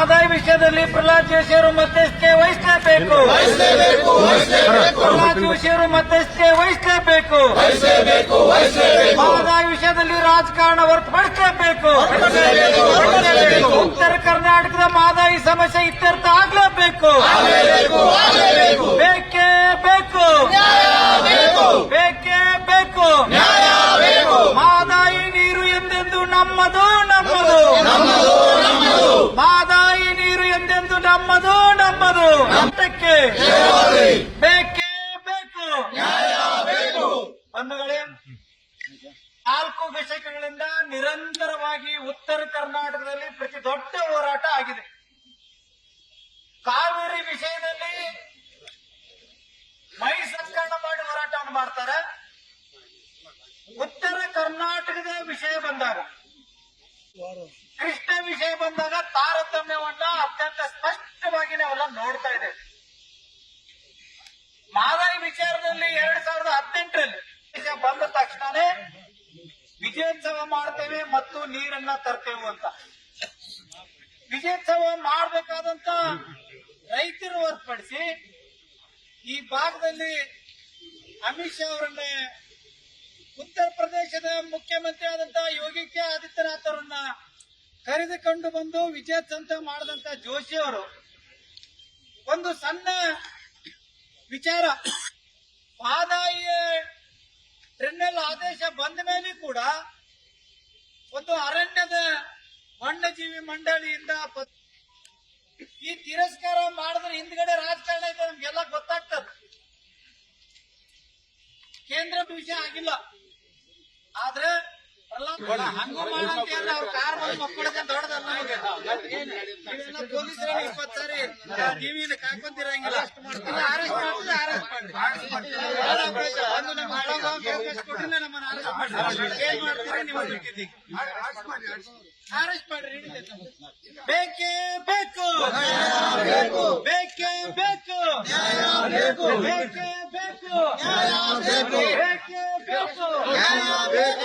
ಮಹದಾಯಿ ವಿಷಯದಲ್ಲಿ ಪ್ರಹ್ಲಾದ್ ಜೋಶಿ ಅವರು ಮಧ್ಯಸ್ಥಿಕೆ ವಹಿಸಲೇಬೇಕು. ಪ್ರಹ್ಲಾದ್ ಜೋಶಿ ಅವರು ಮಧ್ಯಸ್ಥಿಕೆ ವಹಿಸಲೇಬೇಕು. ಮಹದಾಯಿ ವಿಷಯದಲ್ಲಿ ರಾಜಕಾರಣ ಹೊರತುಪಡಿಸಲೇಬೇಕು. ಉತ್ತರ ಕರ್ನಾಟಕದ ಮಹದಾಯಿ ಸಮಸ್ಯೆ ಇತ್ಯರ್ಥ ಆಗಲೇಬೇಕು. ಬೇಕೇ ಬೇಕು, ಬೇಕೇ ಬೇಕು. ಮಹದಾಯಿ ನೀರು ಎಂದೆಂದು ನಮ್ಮದು, ನಮ್ಮದು. ಮಹದಾಯಿ ನೀರು ಎಂದೆಂದು ನಮ್ಮದು, ನಮ್ಮದು. ನಮ್ಮಕ್ಕೆ ಬೇಕೇ ಬೇಕು. ಬಂಧುಗಳೇ, 4 ದಶಕಗಳಿಂದ ನಿರಂತರವಾಗಿ ಉತ್ತರ ಕರ್ನಾಟಕದಲ್ಲಿ ಪ್ರತಿ ದೊಡ್ಡ ಹೋರಾಟ ಆಗಿದೆ. ಕಾವೇರಿ ವಿಷಯದಲ್ಲಿ ಮೈ ಸಂಸ್ಕರಣ ಮಾಡಿ ಹೋರಾಟವನ್ನು ಮಾಡ್ತಾರೆ. ಉತ್ತರ ಕರ್ನಾಟಕದ ವಿಷಯ ಬಂದಾಗ, ಕೃಷ್ಣ ವಿಷಯ ಬಂದಾಗ ತಾರತಮ್ಯವನ್ನ ಅತ್ಯಂತ ಸ್ಪಷ್ಟವಾಗಿ ನಾವೆಲ್ಲ ನೋಡ್ತಾ ಇದ್ದೇವೆ. ಮಹದಾಯಿ ವಿಚಾರದಲ್ಲಿ 2018ರಲ್ಲಿ ಬಂದ ತಕ್ಷಣನೇ ವಿಜಯೋತ್ಸವ ಮಾಡ್ತೇವೆ ಮತ್ತು ನೀರನ್ನ ತರ್ತೇವೆ ಅಂತ. ವಿಜಯೋತ್ಸವ ಮಾಡಬೇಕಾದಂತ ರೈತರು ಹೊರತುಪಡಿಸಿ ಈ ಭಾಗದಲ್ಲಿ ಅಮಿತ್ ಶಾ ಅವರನ್ನೇ, ಉತ್ತರ ಪ್ರದೇಶದ ಮುಖ್ಯಮಂತ್ರಿ ಆದಂತಹ ಯೋಗಿ ಆದಿತ್ಯನಾಥ್ ಅವರನ್ನ ಕರೆದುಕೊಂಡು ಬಂದು ವಿಜಯೋತ್ಸವ ಮಾಡಿದಂತ ಜೋಶಿ ಅವರು ಒಂದು ಸಣ್ಣ ವಿಚಾರ, ಮಹದಾಯಿ ಟ್ರಿಬ್ಯುನಲ್ ಆದೇಶ ಬಂದ ಮೇಲೆ ಕೂಡ ಒಂದು ಅರಣ್ಯದ ವನ್ಯಜೀವಿ ಮಂಡಳಿಯಿಂದ ಈ ತಿರಸ್ಕಾರ ಮಾಡಿದ್ರೆ ಹಿಂದ್ಗಡೆ ರಾಜಕಾರಣ ಇದೆ ನಮ್ಗೆಲ್ಲ ಗೊತ್ತಾಗ್ತದೆ. ಕೇಂದ್ರ ವಿಷಯ ಆಗಿಲ್ಲ, ಆದ್ರೆ ಹಂಗೂ ಮಾಡಂತ ಅವ್ರ ಕಾರ್ ಬಂದು ಮಕ್ಕಳಿಗೆ ದೊಡ್ಡದಲ್ಲ. ಇವೆಲ್ಲ ಪೊಲೀಸರ 20 ಸಾರಿ ಟಿವಿಯಲ್ಲಿ ಕಾಕೊಂತಿರಂಗಿಲ್ಲ. ಅಷ್ಟು ಮಾಡ್ತಾರೆ, ಅರೆಸ್ಟ್ ಮಾಡ್ತಾರೆ, ಅರೆಸ್ಟ್ ಮಾಡಿ ನಮ್ಮ ಹಳಗ ಅವಕಾಶ ಕೊಟ್ಟಿಲ್ಲ, ನಮ್ಮನ್ನ ಅರೆಸ್ಟ್ ಮಾಡಿ ಏನ್ ಮಾಡ್ತೀರಿ ನೀವು ಬಿಟ್ಟಿದ್ದೀವಿ. ಅರೆಸ್ಟ್ ಮಾಡ್ರಿ. ಬೇಕೇ ಬೇಕು, ಬೇಕೇ ಬೇಕು, ಬೇಕೇ ಬೇಕು, ಬೇಕೇ ಬೇಕು.